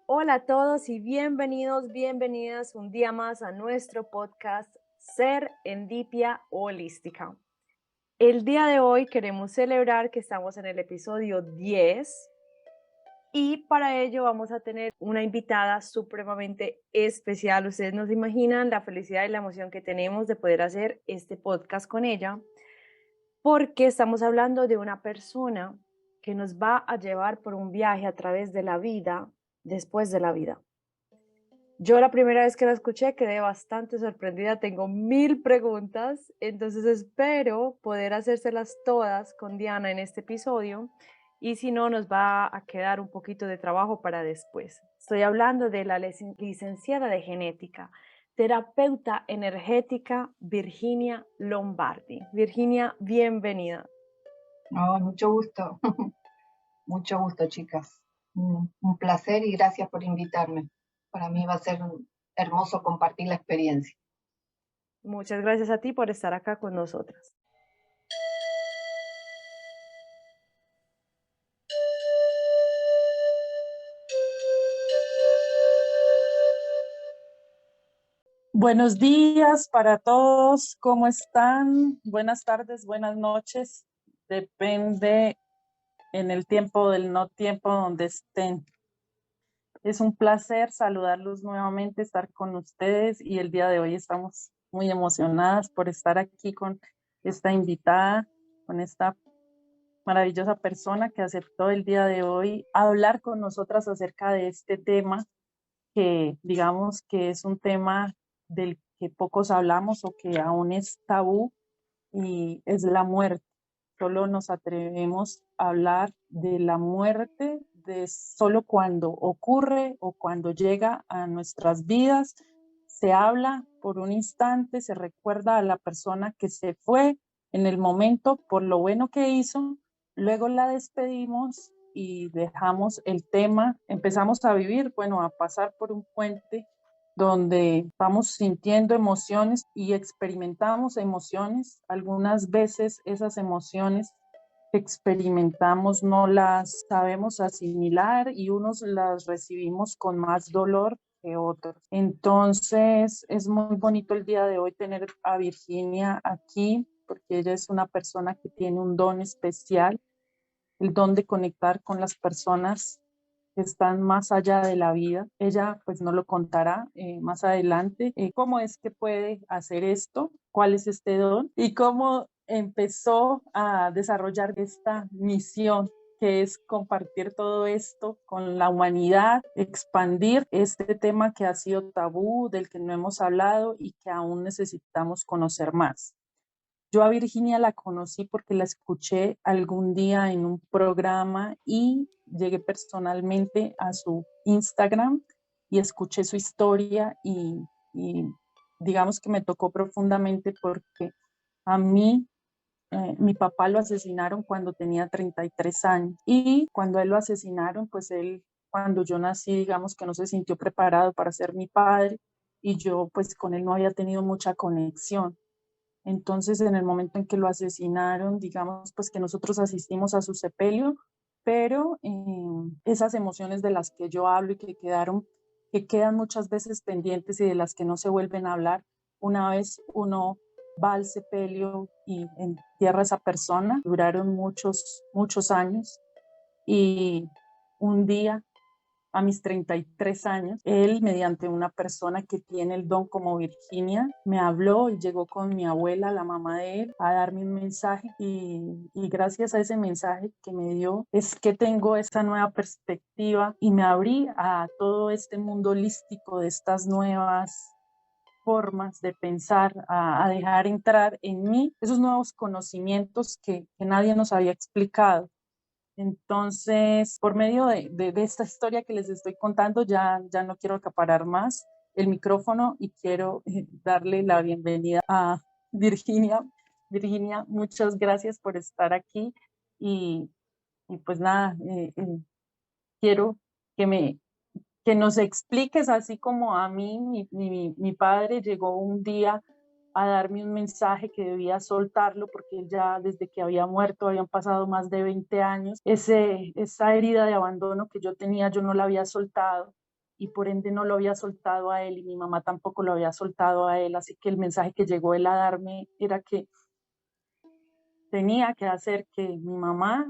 Hola a todos y bienvenidos, bienvenidas un día más a nuestro podcast Serendipia Holística. El día de hoy queremos celebrar que estamos en el episodio 10 y para ello vamos a tener una invitada supremamente especial. Ustedes no se imaginan la felicidad y la emoción que tenemos de poder hacer este podcast con ella, porque estamos hablando de una persona que nos va a llevar por un viaje a través de la vida después de la vida. Yo la primera vez que la escuché quedé bastante sorprendida, tengo 1000 preguntas, entonces espero poder hacérselas todas con Diana en este episodio y si no nos va a quedar un poquito de trabajo para después. Estoy hablando de la licenciada de genética, terapeuta energética Virginia Lombardi. Virginia, bienvenida. No, mucho gusto, mucho gusto, chicas. Un placer y gracias por invitarme. Para mí va a ser hermoso compartir la experiencia. Muchas gracias a ti por estar acá con nosotras. Buenos días para todos, ¿cómo están? Buenas tardes, buenas noches, depende en el tiempo del no tiempo donde estén. Es un placer saludarlos nuevamente, estar con ustedes y el día de hoy estamos muy emocionadas por estar aquí con esta invitada, con esta maravillosa persona que aceptó el día de hoy hablar con nosotras acerca de este tema que digamos que es un tema del que pocos hablamos o que aún es tabú y es la muerte. Solo nos atrevemos a hablar de la muerte de solo cuando ocurre o cuando llega a nuestras vidas. Se habla por un instante, se recuerda a la persona que se fue en el momento por lo bueno que hizo, luego la despedimos y dejamos el tema, empezamos a vivir, bueno, a pasar por un puente donde vamos sintiendo emociones y experimentamos emociones. Algunas veces esas emociones que experimentamos no las sabemos asimilar y unos las recibimos con más dolor que otros. Entonces es muy bonito el día de hoy tener a Virginia aquí porque ella es una persona que tiene un don especial, el don de conectar con las personas que están más allá de la vida. Ella pues no lo contará más adelante, cómo es que puede hacer esto, cuál es este don y cómo empezó a desarrollar esta misión que es compartir todo esto con la humanidad, expandir este tema que ha sido tabú, del que no hemos hablado y que aún necesitamos conocer más. Yo a Virginia la conocí porque la escuché algún día en un programa y llegué personalmente a su Instagram y escuché su historia y digamos que me tocó profundamente porque a mí, mi papá lo asesinaron cuando tenía 33 años y cuando a él lo asesinaron, pues él, cuando yo nací, digamos que no se sintió preparado para ser mi padre y yo pues con él no había tenido mucha conexión. Entonces, en el momento en que lo asesinaron, digamos, pues que nosotros asistimos a su sepelio, pero esas emociones de las que yo hablo y que que quedan muchas veces pendientes y de las que no se vuelven a hablar, una vez uno va al sepelio y entierra a esa persona, duraron muchos años y un día a mis 33 años, él, mediante una persona que tiene el don como Virginia, me habló y llegó con mi abuela, la mamá de él, a darme un mensaje y gracias a ese mensaje que me dio es que tengo esa nueva perspectiva y me abrí a todo este mundo holístico de estas nuevas formas de pensar, a dejar entrar en mí esos nuevos conocimientos que nadie nos había explicado. Entonces, por medio de esta historia que les estoy contando, ya no quiero acaparar más el micrófono y quiero darle la bienvenida a Virginia. Virginia, muchas gracias por estar aquí y, y pues nada, quiero que que nos expliques, así como a mí, mi padre llegó un día a darme un mensaje que debía soltarlo porque él ya desde que había muerto habían pasado más de 20 años. Esa herida de abandono que yo tenía, yo no la había soltado y por ende no lo había soltado a él y mi mamá tampoco lo había soltado a él, así que el mensaje que llegó él a darme era que tenía que hacer que mi mamá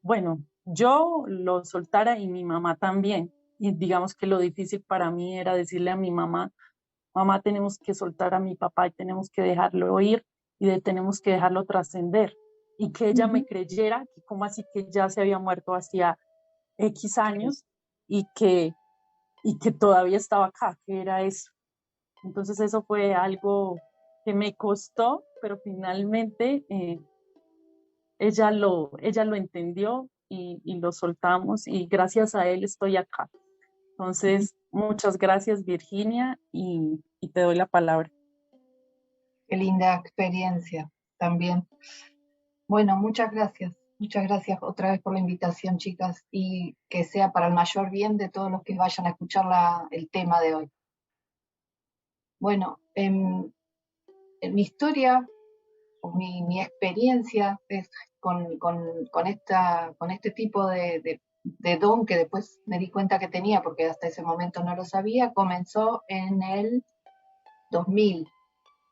bueno, yo lo soltara y mi mamá también. Y digamos que lo difícil para mí era decirle a mi mamá, mamá, tenemos que soltar a mi papá y tenemos que dejarlo ir tenemos que dejarlo trascender. Y que ella me creyera, que como así que ya se había muerto hacía X años y que todavía estaba acá, que era eso. Entonces eso fue algo que me costó, pero finalmente ella lo entendió y lo soltamos y gracias a él estoy acá. Entonces, muchas gracias Virginia y te doy la palabra. Qué linda experiencia también. Bueno, muchas gracias. Muchas gracias otra vez por la invitación, chicas, y que sea para el mayor bien de todos los que vayan a escuchar el tema de hoy. Bueno, en mi historia, o mi experiencia es con este tipo de don que después me di cuenta que tenía, porque hasta ese momento no lo sabía, comenzó en el 2000.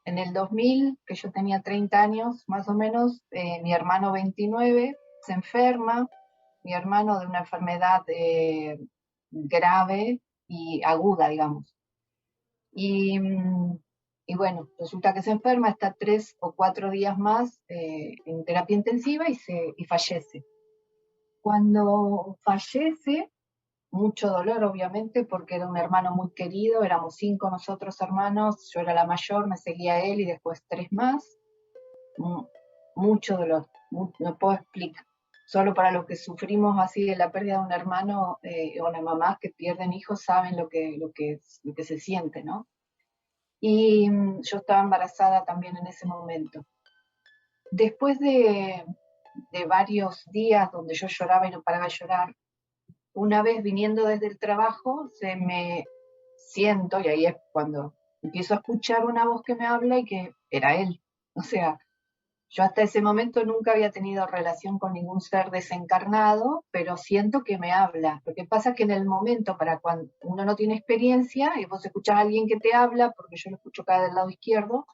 En el 2000, que yo tenía 30 años más o menos, mi hermano 29 se enferma, mi hermano de una enfermedad grave y aguda, digamos. Y, y bueno, resulta que se enferma, está 3 o 4 días más en terapia intensiva y fallece. Cuando fallece, mucho dolor obviamente, porque era un hermano muy querido, éramos 5 nosotros hermanos, yo era la mayor, me seguía él y después 3 más. Mucho dolor, no puedo explicar. Solo para los que sufrimos así de la pérdida de un hermano o las mamás que pierden hijos saben lo que se siente, ¿no? Y yo estaba embarazada también en ese momento. Después de varios días donde yo lloraba y no paraba de llorar, una vez viniendo desde el trabajo, se me siento, y ahí es cuando empiezo a escuchar una voz que me habla y que era él. O sea, yo hasta ese momento nunca había tenido relación con ningún ser desencarnado, pero siento que me habla. Lo que pasa es que en el momento, para cuando uno no tiene experiencia y vos escuchás a alguien que te habla, porque yo lo escucho acá del lado izquierdo,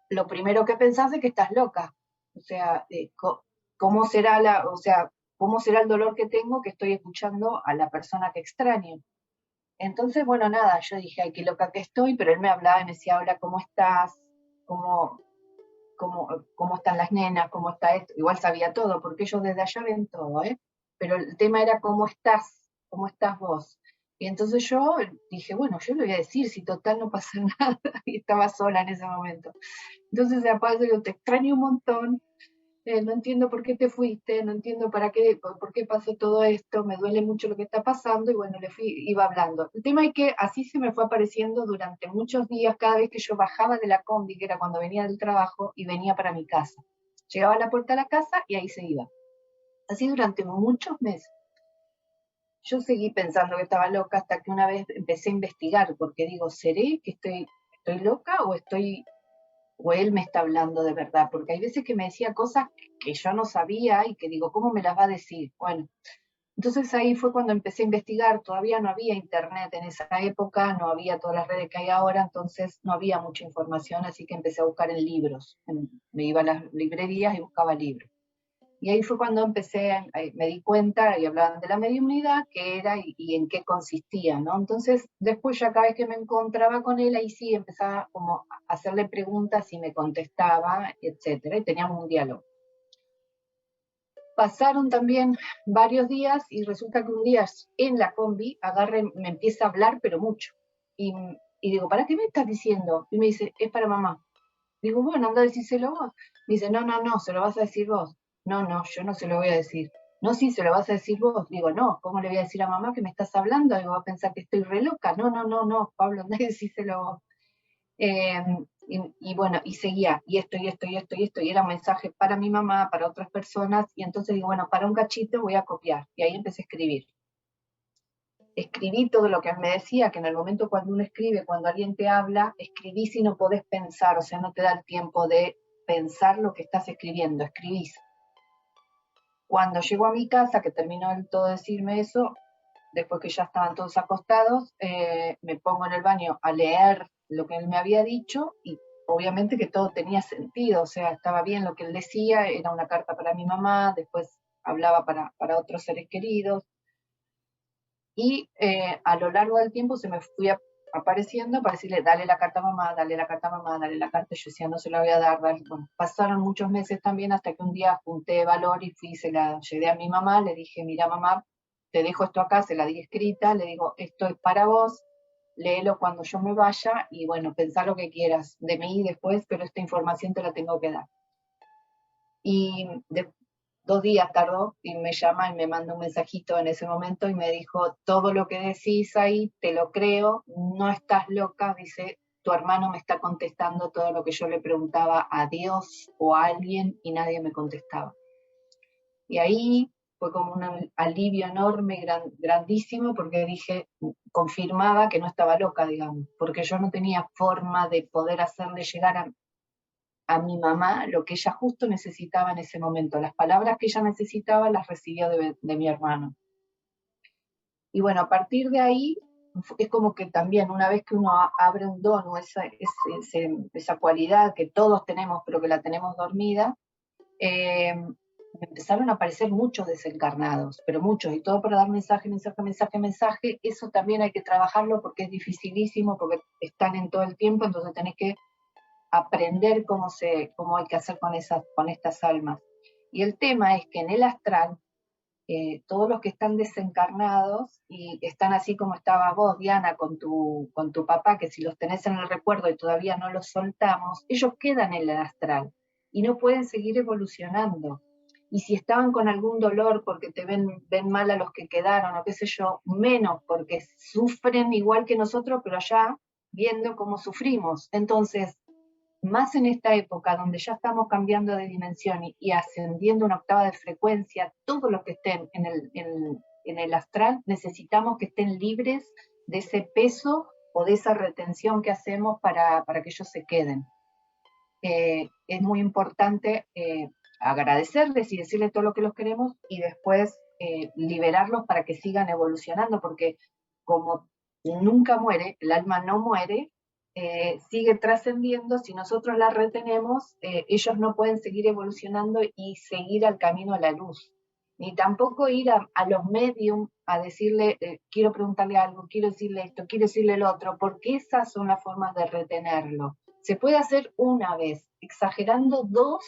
lo primero que pensás es que estás loca. O sea, ¿cómo será cómo será el dolor que tengo que estoy escuchando a la persona que extraño? Entonces, bueno, nada, yo dije, ay, qué loca que estoy, pero él me hablaba y me decía, hola, ¿cómo estás? ¿Cómo, cómo están las nenas? ¿Cómo está esto? Igual sabía todo, porque ellos desde allá ven todo, ¿eh? Pero el tema era, ¿cómo estás vos? Y entonces yo dije, bueno, yo le voy a decir, si total no pasa nada, y estaba sola en ese momento. Entonces, aparte, yo te extraño un montón, no entiendo por qué te fuiste, no entiendo por qué pasó todo esto, me duele mucho lo que está pasando, y bueno, iba hablando. El tema es que así se me fue apareciendo durante muchos días, cada vez que yo bajaba de la combi, que era cuando venía del trabajo, y venía para mi casa. Llegaba a la puerta de la casa y ahí se iba. Así durante muchos meses. Yo seguí pensando que estaba loca hasta que una vez empecé a investigar, porque digo, ¿seré que estoy loca o él me está hablando de verdad? Porque hay veces que me decía cosas que yo no sabía y que digo, ¿cómo me las va a decir? Bueno, entonces ahí fue cuando empecé a investigar. Todavía no había internet en esa época, no había todas las redes que hay ahora, entonces no había mucha información, así que empecé a buscar en libros. Me iba a las librerías y buscaba libros. Y ahí fue cuando me di cuenta y hablaban de la mediunidad, qué era y en qué consistía, ¿no? Entonces, después ya cada vez que me encontraba con él, ahí sí empezaba como a hacerle preguntas y me contestaba, etcétera, y teníamos un diálogo. Pasaron también varios días y resulta que un día en la combi me empieza a hablar, pero mucho. Y digo, ¿para qué me estás diciendo? Y me dice, es para mamá. Digo, bueno, anda a decírselo vos. Me dice, no, se lo vas a decir vos. No, yo no se lo voy a decir. No, sí, se lo vas a decir vos. Digo, no, ¿cómo le voy a decir a mamá que me estás hablando? Digo, va a pensar que estoy re loca. No, Pablo, anda a decírselo vos. Y bueno, y seguía, y esto, y era un mensaje para mi mamá, para otras personas, y entonces digo, bueno, para un cachito voy a copiar, y ahí empecé a escribir. Escribí todo lo que él me decía, que en el momento cuando uno escribe, cuando alguien te habla, escribís y no podés pensar, o sea, no te da el tiempo de pensar lo que estás escribiendo, escribís. Cuando llego a mi casa, que terminó de todo decirme eso, después que ya estaban todos acostados, me pongo en el baño a leer lo que él me había dicho y obviamente que todo tenía sentido, o sea, estaba bien lo que él decía, era una carta para mi mamá, después hablaba para otros seres queridos, y a lo largo del tiempo se me fui apareciendo para decirle, dale la carta a mamá, dale la carta a mamá, dale la carta, y yo decía, no se la voy a dar, dale. Bueno, pasaron muchos meses también hasta que un día junté valor y fui, se la llevé a mi mamá, le dije, mira mamá, te dejo esto acá, se la di escrita, le digo, esto es para vos, léelo cuando yo me vaya y bueno, pensá lo que quieras de mí después, pero esta información te la tengo que dar. Y 2 días tardó y me llama y me manda un mensajito en ese momento y me dijo, todo lo que decís ahí, te lo creo, no estás loca, dice, tu hermano me está contestando todo lo que yo le preguntaba a Dios o a alguien y nadie me contestaba. Y ahí fue como un alivio enorme, grandísimo, porque dije, confirmaba que no estaba loca, digamos, porque yo no tenía forma de poder hacerle llegar a mi mamá lo que ella justo necesitaba en ese momento. Las palabras que ella necesitaba las recibió de mi hermano. Y bueno, a partir de ahí, es como que también una vez que uno abre un don o esa cualidad que todos tenemos, pero que la tenemos dormida, me empezaron a aparecer muchos desencarnados, pero muchos, y todo para dar mensaje, mensaje, mensaje, mensaje. Eso también hay que trabajarlo porque es dificilísimo, porque están en todo el tiempo, entonces tenés que aprender cómo hay que hacer con estas almas. Y el tema es que en el astral, todos los que están desencarnados y están así como estabas vos, Diana, con tu papá, que si los tenés en el recuerdo y todavía no los soltamos, ellos quedan en el astral y no pueden seguir evolucionando. Y si estaban con algún dolor porque te ven mal a los que quedaron o qué sé yo, menos porque sufren igual que nosotros, pero allá viendo cómo sufrimos. Entonces, más en esta época donde ya estamos cambiando de dimensión y ascendiendo una octava de frecuencia, todos los que estén en el astral necesitamos que estén libres de ese peso o de esa retención que hacemos para que ellos se queden. Es muy importante agradecerles y decirles todo lo que los queremos y después liberarlos para que sigan evolucionando, porque como nunca muere, el alma no muere, sigue trascendiendo. Si nosotros la retenemos, ellos no pueden seguir evolucionando y seguir al camino a la luz. Ni tampoco ir a los medium a decirle, quiero preguntarle algo, quiero decirle esto, quiero decirle el otro, porque esas son las formas de retenerlo. Se puede hacer una vez, exagerando 2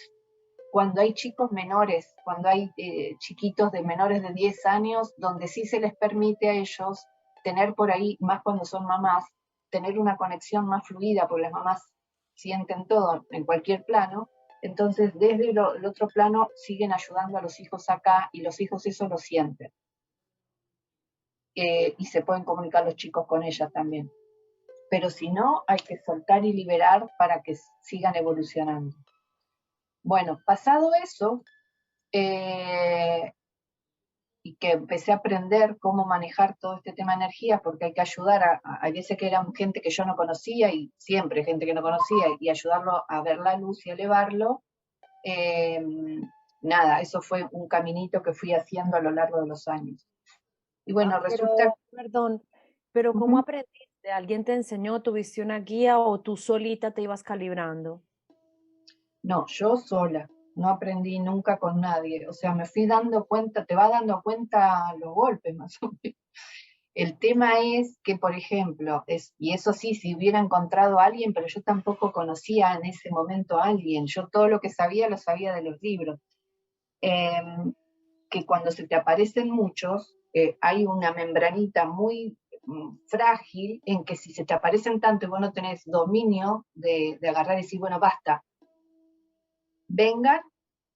cuando hay chicos menores, cuando hay chiquitos de menores de 10 años, donde sí se les permite a ellos tener por ahí, más cuando son mamás, tener una conexión más fluida, porque las mamás sienten todo en cualquier plano. Entonces, desde el otro plano siguen ayudando a los hijos acá y los hijos eso lo sienten. Y se pueden comunicar los chicos con ellas también. Pero si no, hay que soltar y liberar para que sigan evolucionando. Bueno, pasado eso, y que empecé a aprender cómo manejar todo este tema de energía, porque hay que ayudar a veces que eran gente que yo no conocía, y siempre gente que no conocía, y ayudarlo a ver la luz y elevarlo. Nada, eso fue un caminito que fui haciendo a lo largo de los años. Y bueno, resulta... Perdón, pero ¿cómo aprendiste? ¿Alguien te enseñó, tuviste una guía o tú solita te ibas calibrando? No, yo sola, no aprendí nunca con nadie, o sea, me fui dando cuenta, te va dando cuenta los golpes más o menos. El tema es que, por ejemplo, y eso sí, si hubiera encontrado a alguien, pero yo tampoco conocía en ese momento a alguien, yo todo lo que sabía lo sabía de los libros, que cuando se te aparecen muchos, hay una membranita muy frágil en que si se te aparecen tanto y vos no tenés dominio de agarrar y decir, bueno, basta, vengan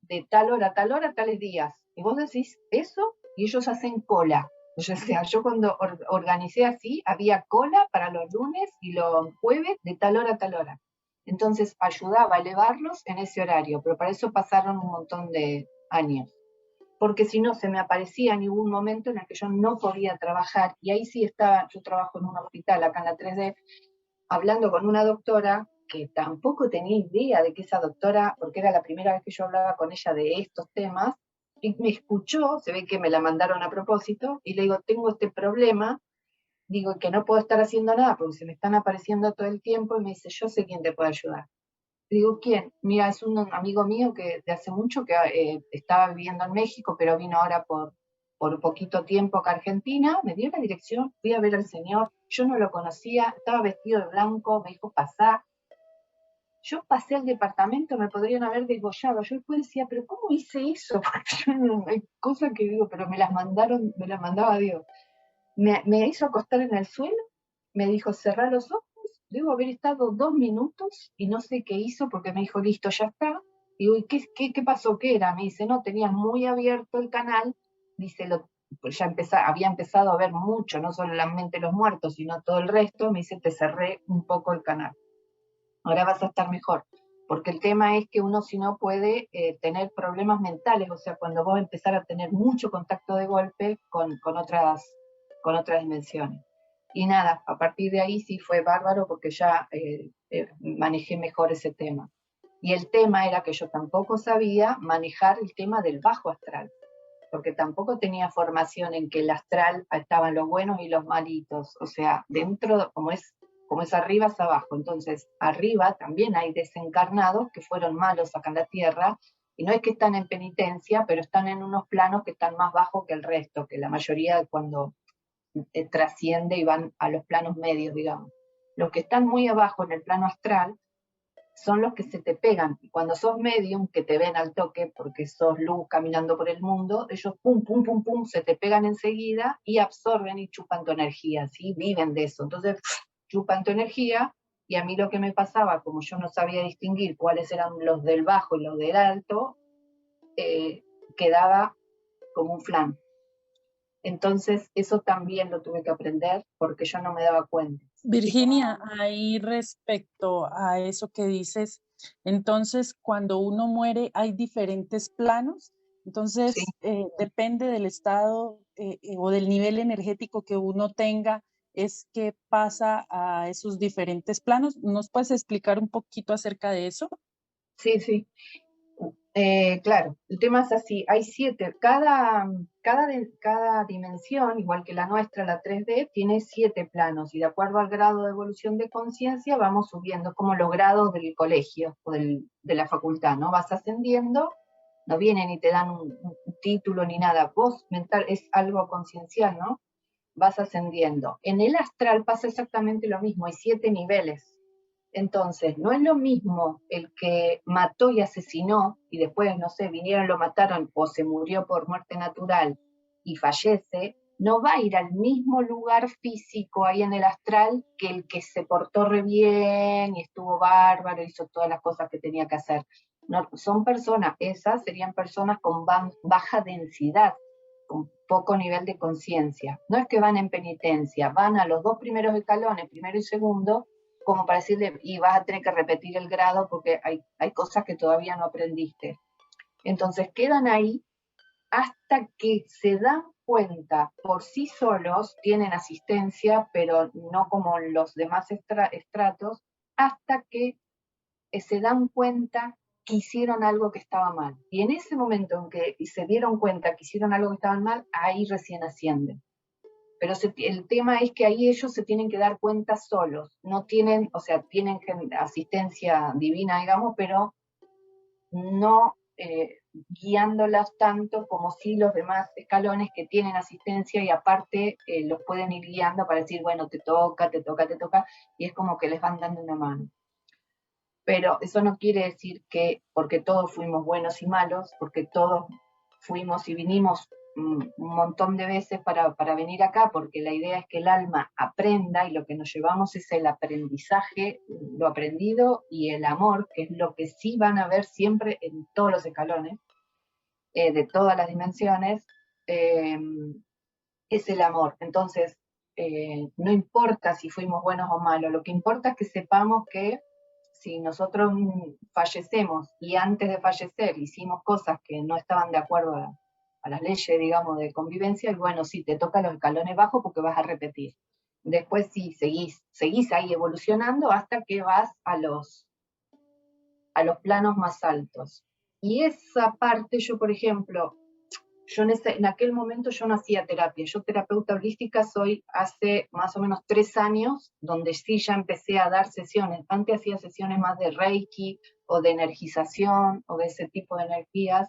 de tal hora a tal hora, tales días. Y vos decís eso y ellos hacen cola. O sea, yo cuando organicé así, había cola para los lunes y los jueves de tal hora a tal hora. Entonces ayudaba a elevarlos en ese horario, pero para eso pasaron un montón de años. Porque si no, se me aparecía en algún momento en el que yo no podía trabajar. Y ahí sí estaba, yo trabajo en un hospital acá en la 3D, hablando con una doctora que tampoco tenía idea de que esa doctora, porque era la primera vez que yo hablaba con ella de estos temas, Y me escuchó, se ve que me la mandaron a propósito, y le digo, tengo este problema, digo que no puedo estar haciendo nada porque se me están apareciendo todo el tiempo, y me dice, yo sé quién te puede ayudar. Le digo, ¿quién? Mira, es un amigo mío que de hace mucho que estaba viviendo en México, pero vino ahora por poquito tiempo acá a Argentina, me dio la dirección, fui a ver al señor, yo no lo conocía, estaba vestido de blanco, me dijo, pasá. Yo pasé al departamento, me podrían haber degollado. Yo después decía, pero ¿cómo hice eso? Porque yo no, hay cosas que digo, pero me las mandaron, me las mandaba Dios. Me hizo acostar en el suelo, me dijo, cerrá los ojos, debo haber estado 2 minutos y no sé qué hizo porque me dijo, listo, ya está. Digo, ¿y qué pasó? ¿Qué era? Me dice, no, tenías muy abierto el canal, dice, pues ya había empezado a ver mucho, no solamente los muertos, sino todo el resto, me dice, te cerré un poco el canal. Ahora vas a estar mejor. Porque el tema es que uno si no puede tener problemas mentales, o sea, cuando vos empezar a tener mucho contacto de golpe con otras dimensiones. Y nada, a partir de ahí sí fue bárbaro porque ya manejé mejor ese tema. Y el tema era que yo tampoco sabía manejar el tema del bajo astral, porque tampoco tenía formación en que el astral estaban los buenos y los malitos, o sea, dentro, como es arriba es abajo, entonces arriba también hay desencarnados que fueron malos acá en la tierra, y no es que están en penitencia, pero están en unos planos que están más bajos que el resto, que la mayoría cuando trasciende y van a los planos medios, digamos. Los que están muy abajo en el plano astral son los que se te pegan. Y cuando sos medium, que te ven al toque, porque sos luz caminando por el mundo, ellos pum, pum, pum, pum, se te pegan enseguida y absorben y chupan tu energía, ¿sí? Viven de eso. Entonces, chupan tu energía, y a mí lo que me pasaba, como yo no sabía distinguir cuáles eran los del bajo y los del alto, quedaba como un flan. Entonces, eso también lo tuve que aprender porque yo no me daba cuenta. Virginia, ahí respecto a eso que dices, entonces cuando uno muere hay diferentes planos, Sí, entonces depende del estado o del nivel energético que uno tenga, es que pasa a esos diferentes planos. ¿Nos puedes explicar un poquito acerca de eso? sí, sí. Claro, el tema es así, hay 7, cada dimensión, igual que la nuestra, la 3D, tiene 7 planos, y de acuerdo al grado de evolución de conciencia vamos subiendo, como los grados del colegio o de la facultad, ¿no? Vas ascendiendo, no vienen y te dan un título ni nada, vos mental es algo conciencial, ¿no? Vas ascendiendo. En el astral pasa exactamente lo mismo, hay 7 niveles. Entonces, no es lo mismo el que mató y asesinó y después, no sé, vinieron, lo mataron o se murió por muerte natural y fallece, no va a ir al mismo lugar físico ahí en el astral que el que se portó re bien y estuvo bárbaro, hizo todas las cosas que tenía que hacer. No, son personas, esas serían personas con baja densidad, con poco nivel de conciencia. No es que van en penitencia, van a los 2 primeros escalones, primero y segundo, como para decirle, y vas a tener que repetir el grado porque hay cosas que todavía no aprendiste. Entonces quedan ahí hasta que se dan cuenta por sí solos, tienen asistencia, pero no como los demás estratos, hasta que se dan cuenta que hicieron algo que estaba mal. Y en ese momento en que se dieron cuenta que hicieron algo que estaba mal, ahí recién ascienden. Pero el tema es que ahí ellos se tienen que dar cuenta solos, no tienen, o sea, tienen asistencia divina, digamos, pero no guiándolas tanto como si los demás escalones que tienen asistencia y aparte los pueden ir guiando para decir, bueno, te toca, te toca, te toca, y es como que les van dando una mano. Pero eso no quiere decir que porque todos fuimos buenos y malos, porque todos fuimos y vinimos un montón de veces para venir acá, porque la idea es que el alma aprenda y lo que nos llevamos es el aprendizaje, lo aprendido y el amor, que es lo que sí van a ver siempre en todos los escalones, de todas las dimensiones, es el amor. Entonces, no importa si fuimos buenos o malos, lo que importa es que sepamos que si nosotros fallecemos y antes de fallecer hicimos cosas que no estaban de acuerdo a las leyes, digamos, de convivencia, y bueno, sí, te toca los escalones bajos porque vas a repetir. Después sí, seguís ahí evolucionando hasta que vas a los planos más altos. Y esa parte yo, por ejemplo, en aquel momento yo no hacía terapia, yo terapeuta holística soy hace más o menos 3 años, donde sí ya empecé a dar sesiones. Antes hacía sesiones más de Reiki o de energización o de ese tipo de energías,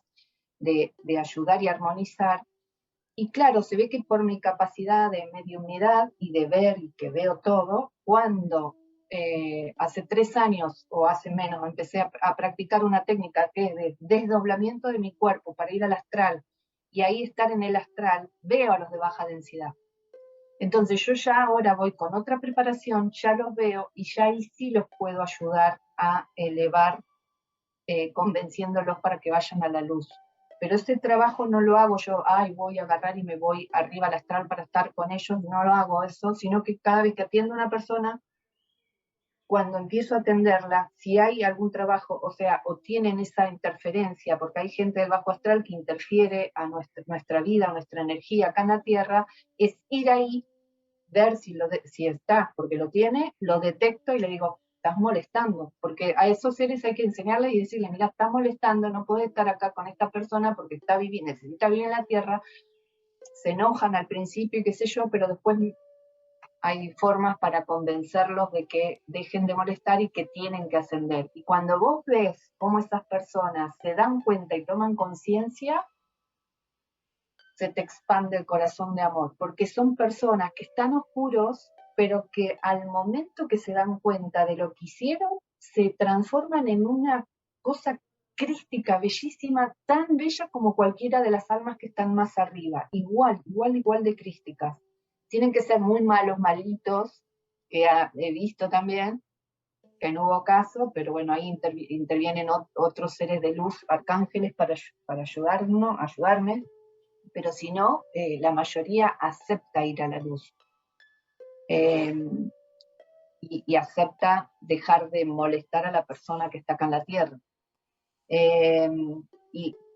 de ayudar y armonizar. Y claro, se ve que por mi capacidad de mediunidad y de ver y que veo todo, cuando hace 3 años o hace menos empecé a practicar una técnica que es de desdoblamiento de mi cuerpo para ir al astral y ahí estar en el astral, veo a los de baja densidad. Entonces yo ya ahora voy con otra preparación, ya los veo y ya ahí sí los puedo ayudar a elevar, convenciéndolos para que vayan a la luz. Pero ese trabajo no lo hago yo, voy a agarrar y me voy arriba al astral para estar con ellos, no lo hago eso, sino que cada vez que atiendo a una persona, cuando empiezo a atenderla, si hay algún trabajo, o sea, o tienen esa interferencia, porque hay gente del bajo astral que interfiere a nuestra vida, a nuestra energía acá en la Tierra, es ir ahí, ver si está, porque lo tiene, lo detecto y le digo, estás molestando, porque a esos seres hay que enseñarles y decirles, mira, estás molestando, no puedes estar acá con esta persona porque necesita vivir en la Tierra, se enojan al principio y qué sé yo, pero después hay formas para convencerlos de que dejen de molestar y que tienen que ascender. Y cuando vos ves cómo esas personas se dan cuenta y toman conciencia, se te expande el corazón de amor, porque son personas que están oscuros, pero que al momento que se dan cuenta de lo que hicieron, se transforman en una cosa crística, bellísima, tan bella como cualquiera de las almas que están más arriba, igual de crísticas. Tienen que ser muy malos, malitos, que he visto también, que no hubo caso, pero bueno, ahí intervienen otros seres de luz, arcángeles, para ayudarme, pero si no, la mayoría acepta ir a la luz. Y acepta dejar de molestar a la persona que está acá en la Tierra.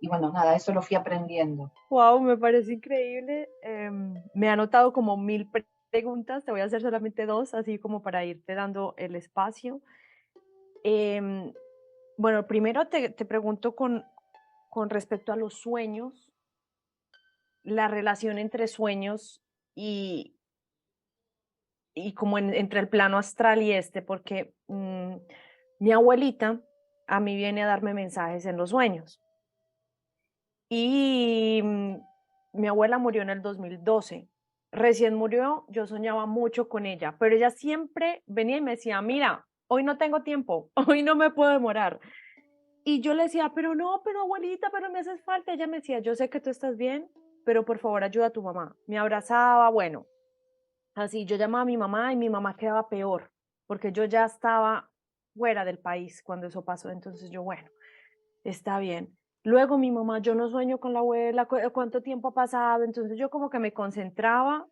Y bueno, nada, eso lo fui aprendiendo. Wow, me parece increíble. Me ha anotado como 1000 preguntas, te voy a hacer solamente 2, así como para irte dando el espacio. Bueno, primero te pregunto con respecto a los sueños, la relación entre sueños y como entre el plano astral y porque mi abuelita a mí viene a darme mensajes en los sueños. Y mi abuela murió en el 2012. Recién murió, yo soñaba mucho con ella, pero ella siempre venía y me decía, mira, hoy no tengo tiempo, hoy no me puedo demorar. Y yo le decía, pero no, pero abuelita, pero me haces falta. Ella me decía, yo sé que tú estás bien, pero por favor ayuda a tu mamá. Me abrazaba, bueno, así yo llamaba a mi mamá y mi mamá quedaba peor, porque yo ya estaba fuera del país cuando eso pasó. Entonces yo, bueno, está bien. Luego mi mamá, yo no sueño con la abuela, cuánto tiempo ha pasado. Entonces yo como que me concentraba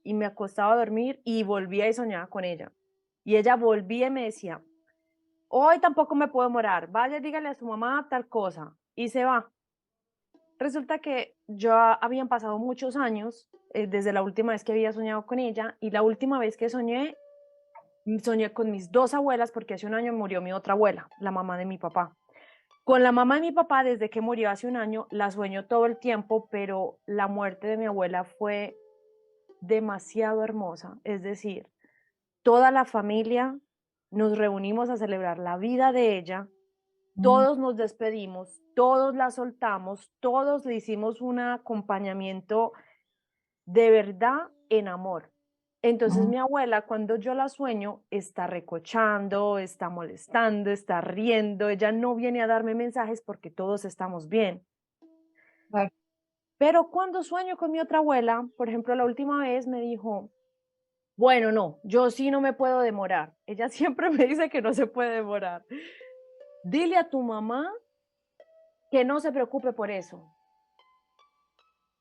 y me acostaba a dormir y volvía y soñaba con ella. Y ella volvía y me decía, hoy tampoco me puedo demorar, vaya, dígale a su mamá tal cosa. Y se va. Resulta que ya habían pasado muchos años desde la última vez que había soñado con ella, y la última vez que soñé con mis 2 abuelas, porque hace un año murió mi otra abuela, la mamá de mi papá. Con la mamá de mi papá, desde que murió hace un año, la sueño todo el tiempo, pero la muerte de mi abuela fue demasiado hermosa. Es decir, toda la familia nos reunimos a celebrar la vida de ella, todos nos despedimos, todos la soltamos, todos le hicimos un acompañamiento de verdad en amor. Entonces mi abuela, cuando yo la sueño, está recochando, está molestando, está riendo, ella no viene a darme mensajes porque todos estamos bien. Claro. Pero cuando sueño con mi otra abuela, por ejemplo, la última vez me dijo, bueno, no, yo sí no me puedo demorar. Ella siempre me dice que no se puede demorar. Dile a tu mamá que no se preocupe por eso.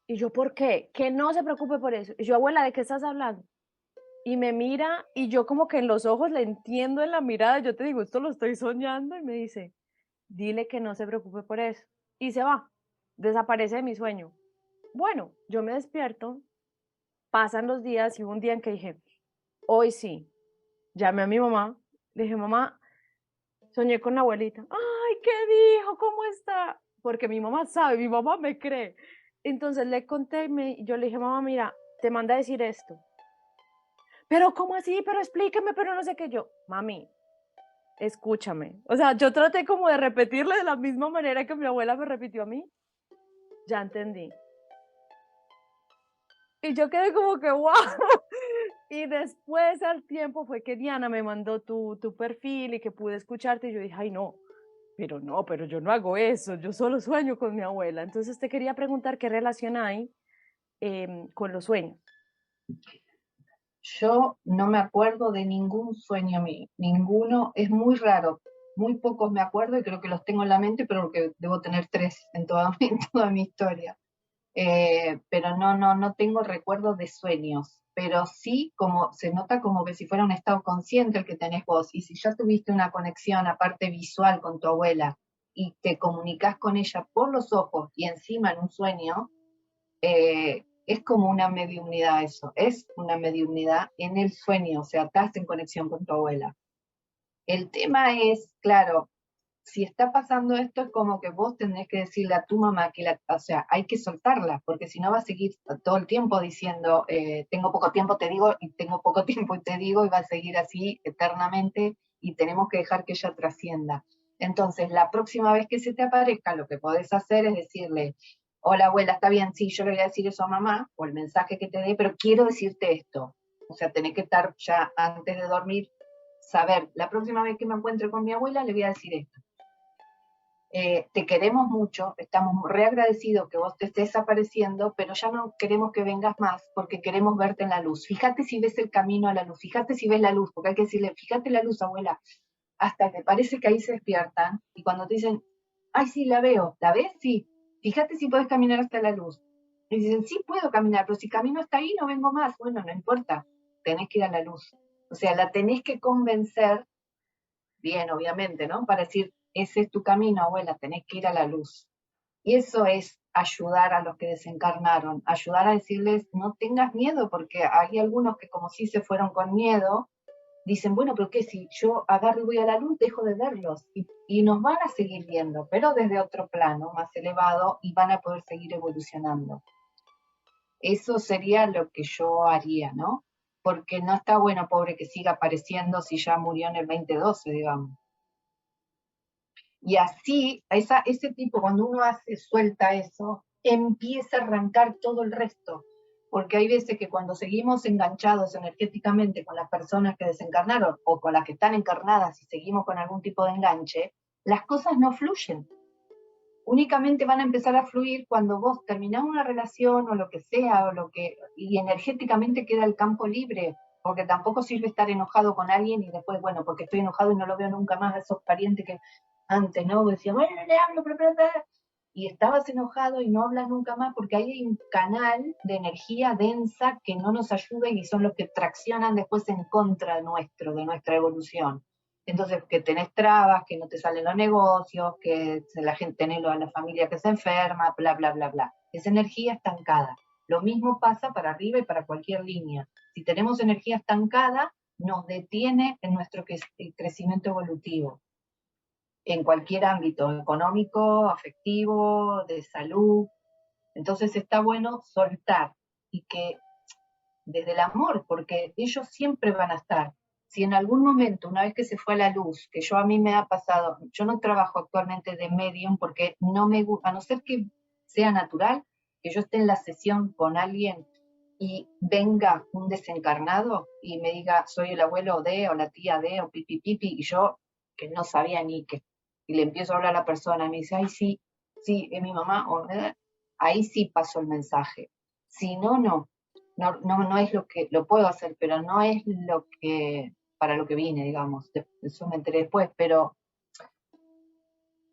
Y yo, ¿por qué? Que no se preocupe por eso. Y yo, abuela, ¿de qué estás hablando? Y me mira y yo como que en los ojos le entiendo en la mirada, yo te digo, esto lo estoy soñando, y me dice, dile que no se preocupe por eso. Y se va, desaparece de mi sueño. Bueno, yo me despierto, pasan los días y hubo un día en que dije, hoy sí, llamé a mi mamá, le dije, mamá, soñé con la abuelita. Ay, ¿qué dijo? ¿Cómo está? Porque mi mamá sabe, mi mamá me cree. Entonces le conté, yo le dije, mamá, mira, te manda a decir esto. Pero ¿cómo así? Pero explíqueme, pero no sé qué. Yo, mami, escúchame. O sea, yo traté como de repetirle de la misma manera que mi abuela me repitió a mí. Ya entendí. Y yo quedé como que, wow. Y después al tiempo fue que Diana me mandó tu perfil y que pude escucharte y yo dije, ay no, pero yo no hago eso, yo solo sueño con mi abuela. Entonces te quería preguntar qué relación hay con los sueños. Yo no me acuerdo de ningún sueño mío, ninguno, es muy raro, muy pocos me acuerdo y creo que los tengo en la mente, pero porque debo tener 3 en toda en toda mi historia. Pero no tengo recuerdo de sueños, pero sí como se nota como que si fuera un estado consciente el que tenés vos, y si ya tuviste una conexión aparte visual con tu abuela y te comunicas con ella por los ojos y encima en un sueño, es como una mediunidad eso, es una mediunidad en el sueño, o sea, estás en conexión con tu abuela. El tema es, claro, si está pasando esto es como que vos tenés que decirle a tu mamá que o sea, hay que soltarla, porque si no va a seguir todo el tiempo diciendo, tengo poco tiempo, te digo, y tengo poco tiempo y te digo, y va a seguir así eternamente, y tenemos que dejar que ella trascienda. Entonces, la próxima vez que se te aparezca, lo que podés hacer es decirle, hola abuela, está bien, sí, yo le voy a decir eso a mamá, o el mensaje que te dé, pero quiero decirte esto. O sea, tenés que estar ya antes de dormir, saber, la próxima vez que me encuentre con mi abuela, le voy a decir esto. Te queremos mucho, estamos re agradecidos que vos te estés apareciendo, pero ya no queremos que vengas más porque queremos verte en la luz. Fíjate si ves el camino a la luz, fíjate si ves la luz, porque hay que decirle, fíjate la luz, abuela, hasta que parece que ahí se despiertan y cuando te dicen, ay, sí, la veo, ¿la ves? Sí, fíjate si puedes caminar hasta la luz. Y dicen, sí, puedo caminar, pero si camino hasta ahí no vengo más. Bueno, no importa, tenés que ir a la luz. O sea, la tenés que convencer bien, obviamente, ¿no? Para decir, ese es tu camino, abuela, tenés que ir a la luz. Y eso es ayudar a los que desencarnaron, ayudar a decirles, no tengas miedo, porque hay algunos que como si se fueron con miedo, dicen, bueno, pero ¿qué? Si yo agarro y voy a la luz, dejo de verlos y nos van a seguir viendo, pero desde otro plano más elevado y van a poder seguir evolucionando. Eso sería lo que yo haría, ¿no? Porque no está bueno, pobre, que siga apareciendo si ya murió en el 2012, digamos. Y así, ese tipo, cuando uno suelta eso, empieza a arrancar todo el resto. Porque hay veces que cuando seguimos enganchados energéticamente con las personas que desencarnaron o con las que están encarnadas y seguimos con algún tipo de enganche, las cosas no fluyen. Únicamente van a empezar a fluir cuando vos terminás una relación o lo que sea, y energéticamente queda el campo libre, porque tampoco sirve estar enojado con alguien y después, bueno, porque estoy enojado y no lo veo nunca más a esos parientes que antes, ¿no? Decía, bueno, no le hablo, y estabas enojado y no hablas nunca más porque ahí hay un canal de energía densa que no nos ayuda y son los que traccionan después en contra de nuestra evolución. Entonces, que tenés trabas, que no te salen los negocios, que la gente tenés a la familia que se enferma, bla, bla, bla, bla. Es energía estancada. Lo mismo pasa para arriba y para cualquier línea. Si tenemos energía estancada, nos detiene en nuestro crecimiento evolutivo, en cualquier ámbito, económico, afectivo, de salud. Entonces está bueno soltar y que desde el amor, porque ellos siempre van a estar. Si en algún momento, una vez que se fue a la luz, que a mí me ha pasado, yo no trabajo actualmente de medium porque no me gusta, a no ser que sea natural, que yo esté en la sesión con alguien y venga un desencarnado y me diga, soy el abuelo de, o la tía de, o pipi pipi, y yo que no sabía ni qué, y le empiezo a hablar a la persona, y me dice, ay, sí, sí, es mi mamá, ahí sí pasó el mensaje. Si no, no es lo que, lo puedo hacer, pero no es lo que, para lo que vine, digamos, eso me enteré después, pero,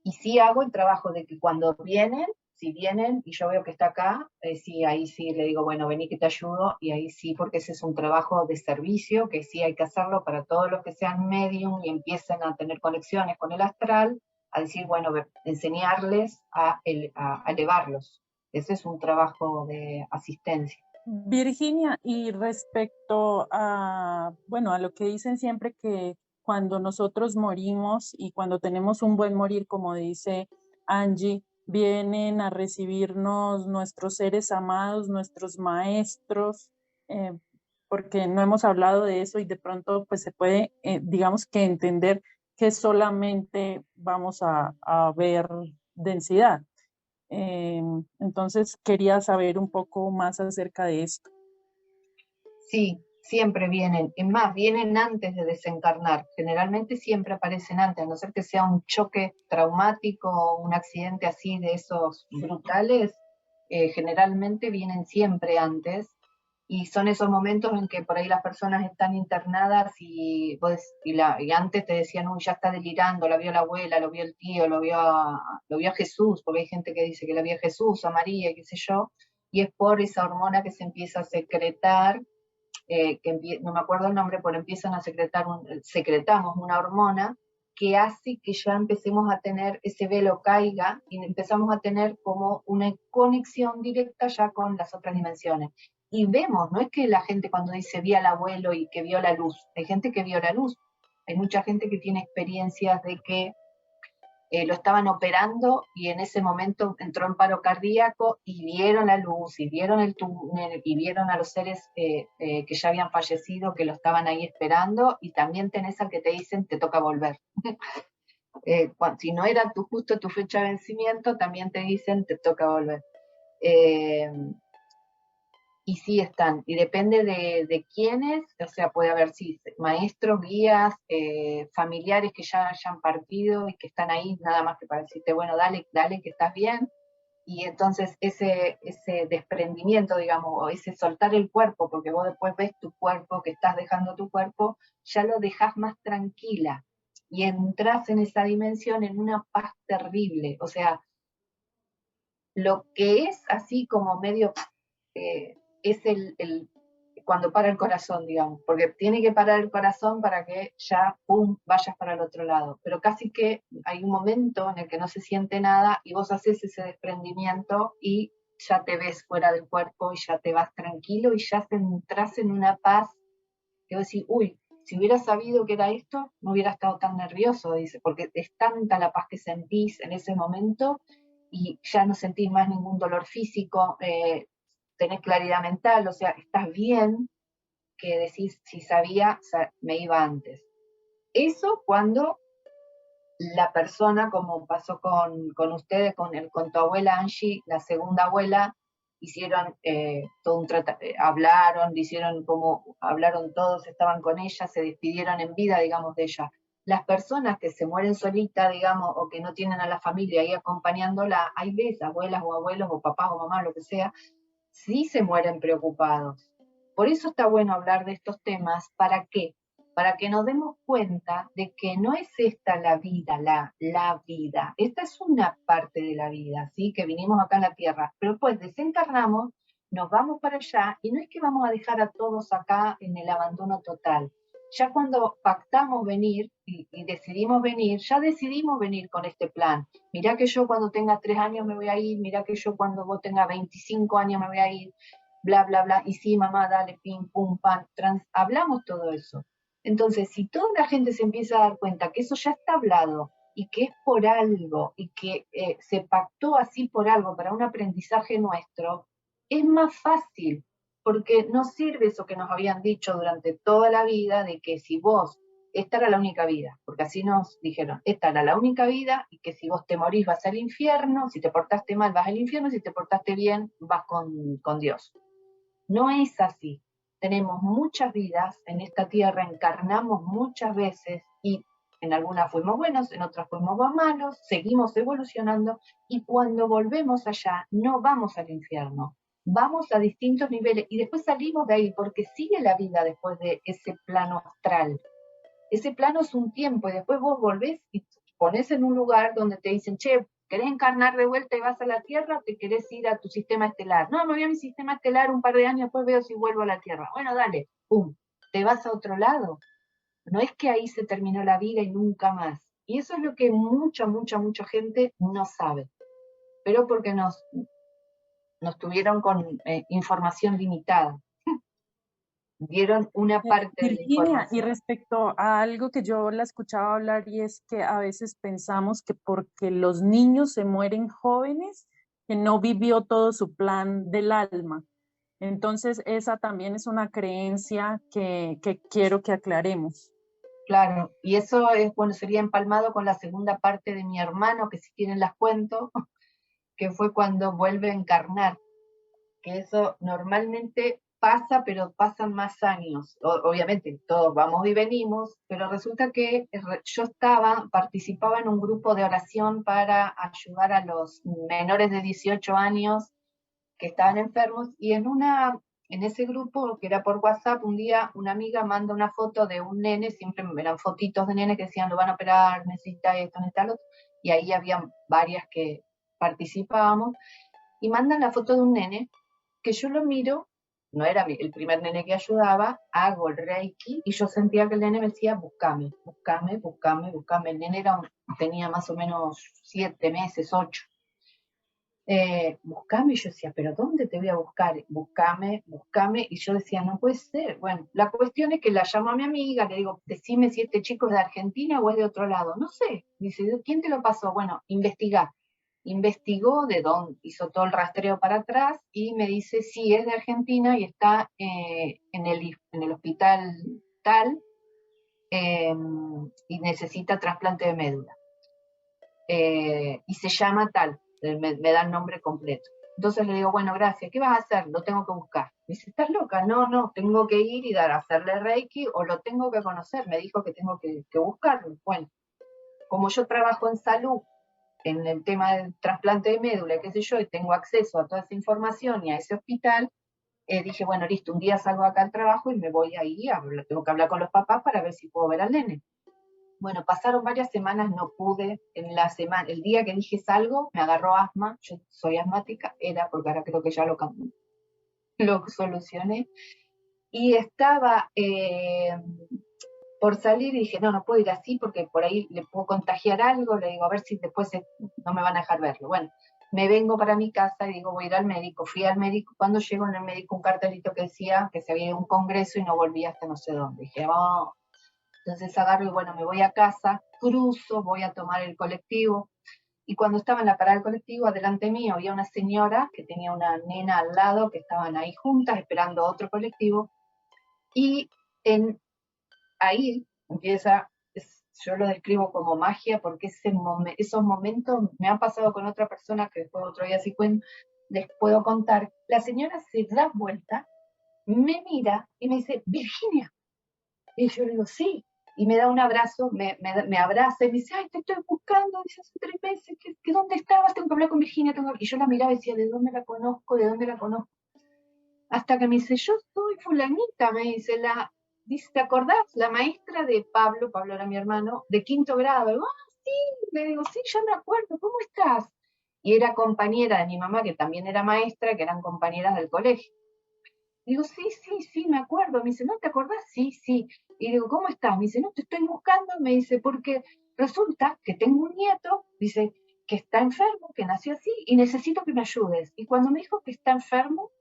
y sí hago el trabajo de que cuando vienen, si vienen y yo veo que está acá, sí, ahí sí le digo, bueno, vení que te ayudo, y ahí sí, porque ese es un trabajo de servicio, que sí hay que hacerlo para todos los que sean medium y empiecen a tener conexiones con el astral, a decir, bueno, enseñarles a elevarlos. Ese es un trabajo de asistencia. Virginia, y respecto a, bueno, a lo que dicen siempre que cuando nosotros morimos y cuando tenemos un buen morir, como dice Angie, vienen a recibirnos nuestros seres amados, nuestros maestros, porque no hemos hablado de eso y de pronto pues se puede, digamos que entender que solamente vamos a ver densidad. Entonces quería saber un poco más acerca de esto. Sí, siempre vienen. Es más, vienen antes de desencarnar. Generalmente siempre aparecen antes, a no ser que sea un choque traumático o un accidente así de esos brutales, generalmente vienen siempre antes. Y son esos momentos en que por ahí las personas están internadas y antes te decían, uy, ya está delirando, la vio la abuela, lo vio el tío, lo vio a Jesús, porque hay gente que dice que la vio a Jesús, a María, qué sé yo, y es por esa hormona que se empieza a secretar, no me acuerdo el nombre, pero empiezan a secretamos una hormona que hace que ya empecemos a tener, ese velo caiga y empezamos a tener como una conexión directa ya con las otras dimensiones. Y vemos, no es que la gente cuando dice vi al abuelo y que vio la luz, hay gente que vio la luz, hay mucha gente que tiene experiencias de que lo estaban operando y en ese momento entró en paro cardíaco y vieron la luz y vieron el túnel y vieron a los seres que ya habían fallecido, que lo estaban ahí esperando, y también tenés al que te dicen te toca volver. Si no era justo tu fecha de vencimiento, también te dicen te toca volver. Y sí están, y depende de quiénes, o sea, puede haber sí, maestros, guías, familiares que ya hayan partido y que están ahí nada más que para decirte, bueno, dale, dale, que estás bien. Y entonces ese desprendimiento, digamos, o ese soltar el cuerpo, porque vos después ves tu cuerpo, que estás dejando tu cuerpo, ya lo dejas más tranquila y entras en esa dimensión en una paz terrible. O sea, lo que es así como medio... es cuando para el corazón, digamos, porque tiene que parar el corazón para que ya, pum, vayas para el otro lado. Pero casi que hay un momento en el que no se siente nada y vos haces ese desprendimiento y ya te ves fuera del cuerpo y ya te vas tranquilo y ya te entras en una paz que vos decís, uy, si hubiera sabido que era esto, no hubiera estado tan nervioso, dice, porque es tanta la paz que sentís en ese momento y ya no sentís más ningún dolor físico, tenés claridad mental, o sea, estás bien, que decís, si sabía, me iba antes. Eso cuando la persona, como pasó con ustedes, con tu abuela Angie, la segunda abuela, hicieron todo un hablaron, hicieron como hablaron todos, estaban con ella, se despidieron en vida, digamos, de ella. Las personas que se mueren solitas, digamos, o que no tienen a la familia ahí acompañándola, hay veces, abuelas o abuelos, o papás o mamás, lo que sea, sí se mueren preocupados. Por eso está bueno hablar de estos temas. ¿Para qué? Para que nos demos cuenta de que no es esta la vida, la vida. Esta es una parte de la vida, ¿sí? Que vinimos acá en la Tierra, pero pues desencarnamos, nos vamos para allá y no es que vamos a dejar a todos acá en el abandono total. Ya cuando pactamos venir y decidimos venir, ya decidimos venir con este plan. Mirá que yo cuando tenga 3 años me voy a ir, mirá que yo cuando vos tengas 25 años me voy a ir, bla, bla, bla, y sí, mamá, dale, pim, pum, pam, hablamos todo eso. Entonces, si toda la gente se empieza a dar cuenta que eso ya está hablado y que es por algo y que se pactó así por algo para un aprendizaje nuestro, es más fácil, porque no sirve eso que nos habían dicho durante toda la vida de que si vos, esta era la única vida, porque así nos dijeron, esta era la única vida y que si vos te morís vas al infierno, si te portaste mal vas al infierno, si te portaste bien vas con Dios. No es así. Tenemos muchas vidas en esta tierra, encarnamos muchas veces y en algunas fuimos buenos, en otras fuimos malos, seguimos evolucionando y cuando volvemos allá no vamos al infierno, vamos a distintos niveles y después salimos de ahí porque sigue la vida después de ese plano astral. Ese plano es un tiempo y después vos volvés y pones en un lugar donde te dicen, che, ¿querés encarnar de vuelta y vas a la Tierra o te querés ir a tu sistema estelar? No, me voy a mi sistema estelar un par de años, después veo si vuelvo a la Tierra. Bueno, dale, pum, te vas a otro lado. No es que ahí se terminó la vida y nunca más. Y eso es lo que mucha gente no sabe. Pero porque nos tuvieron con información limitada. dieron una parte de la Virginia, y información. respecto a algo que yo la escuchaba hablar, y es que a veces pensamos que porque los niños se mueren jóvenes, que no vivió todo su plan del alma. Entonces, esa también es una creencia que quiero que aclaremos. Claro, y eso es, bueno, sería empalmado con la segunda parte de mi hermano, que si quieren las cuento, que fue cuando vuelve a encarnar, que eso normalmente pasa, pero pasan más años. Obviamente, todos vamos y venimos, pero resulta que yo participaba en un grupo de oración para ayudar a los menores de 18 años que estaban enfermos, y en ese grupo, que era por WhatsApp, un día una amiga manda una foto de un nene, siempre eran fotitos de nene que decían, lo van a operar, necesita esto, necesita lo otro, y ahí había varias que participábamos, y mandan la foto de un nene, que yo lo miro, no era el primer nene que ayudaba, hago el Reiki, y yo sentía que el nene me decía, búscame, búscame, búscame, búscame. El nene tenía más o menos 7 meses, 8. Buscame, y yo decía, pero ¿dónde te voy a buscar? Buscame, buscame, y yo decía, no puede ser. Bueno, la cuestión es que la llamo a mi amiga, le digo, decime si este chico es de Argentina o es de otro lado. No sé. Dice, ¿quién te lo pasó? Bueno, investiga. Investigó de dónde, hizo todo el rastreo para atrás, y me dice, sí, es de Argentina y está en el hospital tal, eh, y necesita trasplante de médula. Y se llama tal, me da el nombre completo. Entonces le digo, bueno, gracias, ¿qué vas a hacer? Lo tengo que buscar. Me dice, ¿estás loca? No, no, tengo que ir y hacerle Reiki, o lo tengo que conocer. Me dijo que tengo que buscarlo. Bueno, como yo trabajo en salud, en el tema del trasplante de médula, qué sé yo, y tengo acceso a toda esa información y a ese hospital, dije, bueno, listo, un día salgo acá al trabajo y me voy ahí, tengo que hablar con los papás para ver si puedo ver al nene. Bueno, pasaron varias semanas, no pude. El día que dije salgo, me agarró asma. Yo soy asmática, era porque ahora creo que ya lo solucioné. Y estaba por salir y dije, no, no puedo ir así porque por ahí le puedo contagiar algo. Le digo, a ver si después no me van a dejar verlo. Bueno, me vengo para mi casa y digo, voy a ir al médico. Fui al médico. Cuando llego en el médico, un cartelito que decía que se había ido a un congreso y no volví hasta no sé dónde. Dije, oh. Entonces agarro y bueno, me voy a casa, cruzo, voy a tomar el colectivo, y cuando estaba en la parada del colectivo, adelante mío había una señora que tenía una nena al lado, que estaban ahí juntas esperando otro colectivo, y ahí empieza, yo lo describo como magia, porque esos momentos me han pasado con otra persona, que después otro día sí les puedo contar. La señora se da vuelta, me mira y me dice, Virginia. Y yo le digo, sí. Y me da un abrazo, me abraza y me dice, ay, te estoy buscando, dice, hace 3 meses, que ¿dónde estabas? Tengo que hablar con Virginia. Y yo la miraba y decía, ¿de dónde la conozco? ¿De dónde la conozco? Hasta que me dice, yo soy fulanita, me dice, dice, ¿te acordás? La maestra de Pablo era mi hermano, de 5º grado. Y digo, sí, le digo, sí, ya me acuerdo, ¿cómo estás? Y era compañera de mi mamá, que también era maestra, que eran compañeras del colegio. Digo, sí, sí, sí, me acuerdo. Me dice, ¿no te acordás? Sí, sí. Y digo, ¿cómo estás? Me dice, no, te estoy buscando. Me dice, porque resulta que tengo un nieto, dice, que está enfermo, que nació así, y necesito que me ayudes. Y cuando me dijo que está enfermo,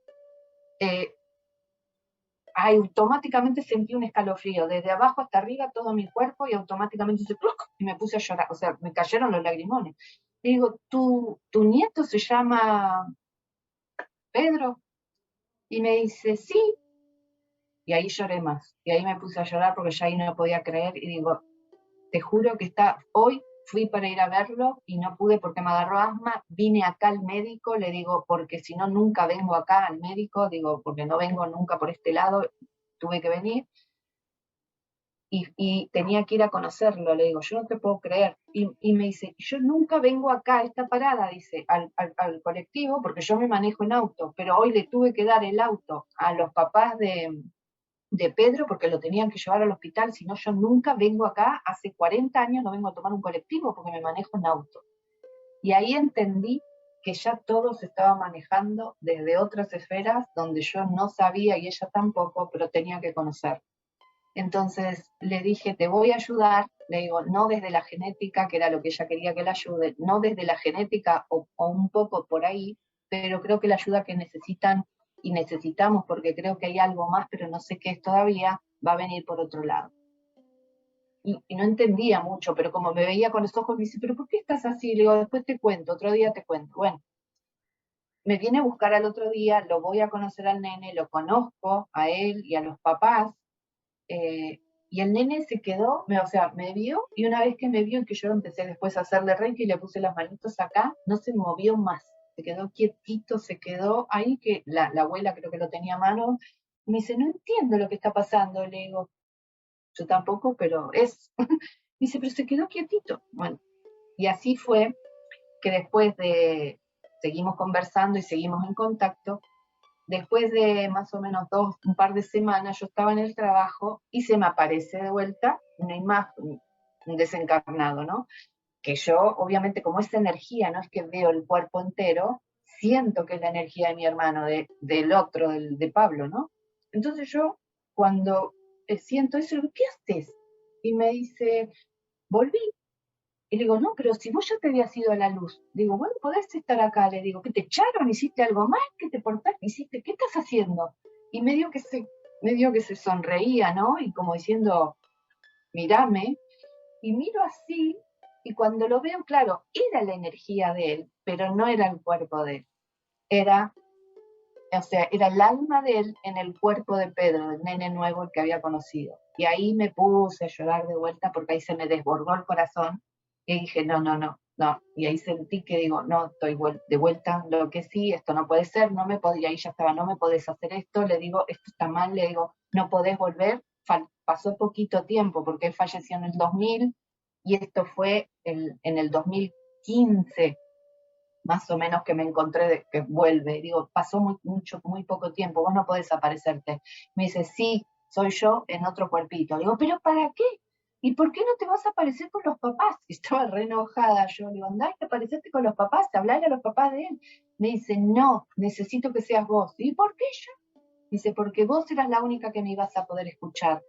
automáticamente sentí un escalofrío, desde abajo hasta arriba, todo mi cuerpo, y automáticamente y me puse a llorar. O sea, me cayeron los lagrimones. Y digo, ¿tu nieto se llama Pedro? Y me dice, sí. Y ahí lloré más, y ahí me puse a llorar porque ya ahí no podía creer, y digo, te juro que hoy fui para ir a verlo y no pude porque me agarró asma, vine acá al médico, le digo, porque si no nunca vengo acá al médico, digo, porque no vengo nunca por este lado, tuve que venir, y tenía que ir a conocerlo, le digo, yo no te puedo creer, y me dice, yo nunca vengo acá a esta parada, dice, al colectivo, porque yo me manejo en auto, pero hoy le tuve que dar el auto a los papás de Pedro porque lo tenían que llevar al hospital, si no yo nunca vengo acá, hace 40 años no vengo a tomar un colectivo porque me manejo en auto. Y ahí entendí que ya todo se estaba manejando desde otras esferas donde yo no sabía y ella tampoco, pero tenía que conocer. Entonces le dije, te voy a ayudar, le digo, no desde la genética, que era lo que ella quería que la ayude, no desde la genética o un poco por ahí, pero creo que la ayuda que necesitan y necesitamos, porque creo que hay algo más, pero no sé qué es todavía, va a venir por otro lado. Y no entendía mucho, pero como me veía con los ojos, me dice, ¿pero por qué estás así? Le digo, después te cuento, otro día te cuento. Bueno, me viene a buscar al otro día, lo voy a conocer al nene, lo conozco a él y a los papás, y el nene se quedó, o sea, me vio, y una vez que me vio y que yo empecé después a hacerle reiki y le puse las manitos acá, no se movió más, se quedó quietito, se quedó ahí, que la abuela creo que lo tenía a mano, me dice, no entiendo lo que está pasando, le digo, yo tampoco, pero es, me dice, pero se quedó quietito. Bueno, y así fue que después seguimos conversando y seguimos en contacto. Después de más o menos un par de semanas, yo estaba en el trabajo y se me aparece de vuelta una imagen, un desencarnado, ¿no? Que yo, obviamente, como esa energía, no es que veo el cuerpo entero, siento que es la energía de mi hermano, del otro, de Pablo, ¿no? Entonces yo, cuando siento eso, le digo, ¿qué haces? Y me dice, volví. Y le digo, no, pero si vos ya te habías ido a la luz. Digo, bueno, podés estar acá. Le digo, ¿qué te echaron? ¿Hiciste algo mal? ¿Qué te portaste? ¿Hiciste? ¿Qué estás haciendo? Y medio que se sonreía, ¿no? Y como diciendo, mírame. Y miro así, y cuando lo veo, claro, era la energía de él, pero no era el cuerpo de él. Era, o sea, era el alma de él en el cuerpo de Pedro, el nene nuevo, el que había conocido. Y ahí me puse a llorar de vuelta porque ahí se me desbordó el corazón y dije, no, no, no, no. Y ahí sentí que digo, no, estoy de vuelta, lo que sí, esto no puede ser, no me podía, ahí ya estaba, no me podés hacer esto, le digo, esto está mal, le digo, no podés volver. Pasó poquito tiempo porque él falleció en el 2000 y esto fue en el 2015 más o menos que me encontré que vuelve. Digo, pasó muy poco tiempo, vos no podés aparecerte. Me dice, sí, soy yo en otro cuerpito. Digo, ¿pero para qué? ¿Y por qué no te vas a aparecer con los papás? Y estaba re enojada yo. Le digo, andá y aparecerte con los papás, hablarle a los papás de él. Me dice, no, necesito que seas vos. ¿Y por qué yo? Dice, porque vos eras la única que me ibas a poder escuchar.